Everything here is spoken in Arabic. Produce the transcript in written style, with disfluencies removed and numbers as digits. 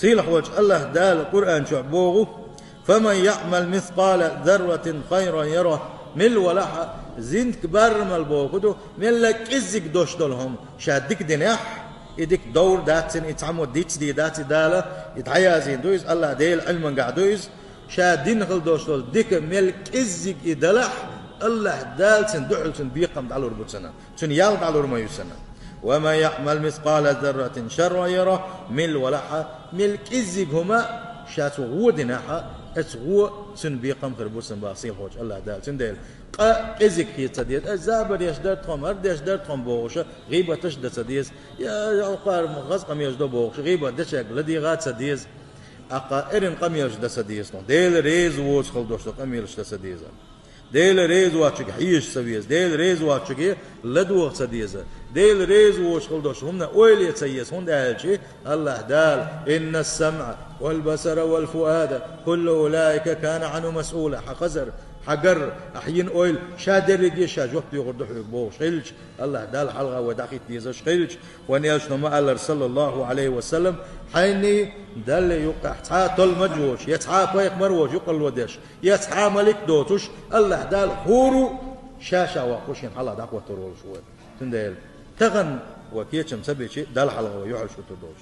سيلح وجه الله دال القرآن شعبوه فمن يعمل مثقال ذرة خيرا يره مل ولا زين كبار مال بوكدو مل لك إزك دوش دولهم شادك دنيح إدك دور داتن يتعمو ديت دي دات دالة يتعيازين دويز الله ديل علما قاعدويز شادين خل دوش دول ديك ملك إزك إدلح الله دالتن دعلتن بيقم دعلو ربط سنة تن يال دعلو رميو سنة وما يعمل مثقال ذرة شر يره مل ولا ملك إزك هما شاتو غو دناحا اتغو تن بيقم خربوسن باصيل هوج الله دالتن ديل إزك هي تديت الزابر يشدر تهم هرد يشدر تهم بوغش غيبة تشد تديز يا قار مغز قم يشدو بوغش غيبة دشك لدي غات تديز أقا إرن قم يشد تديز ديل ريز ووش خلدوش قم يشد تديز ديل ريز واتشك حيش سويز ديل ريز واتشك لدوغ تديز ديل ريز ووش خلدوش هم أول يتسيز هم دالشي الله دال إن السمع والبصر والفؤاد كل أولئك كان عنه مسؤولا حقزر حجر أحيين أويل شادر يجي شاجوت بيغردو حبوش خلج الله دال حلقة وداخل تيزش خلج ونياش نما الله صلى الله عليه وسلم حيني دل يقع طول مجوش يتعا بيق مروج يقل ودش يتعا ملك دوتش الله دال هورو شاشة وقوشين حلا دعوة ترول شوي تندل تغن وكيتشم سبيشي دال حلقة ويحل شو تدوش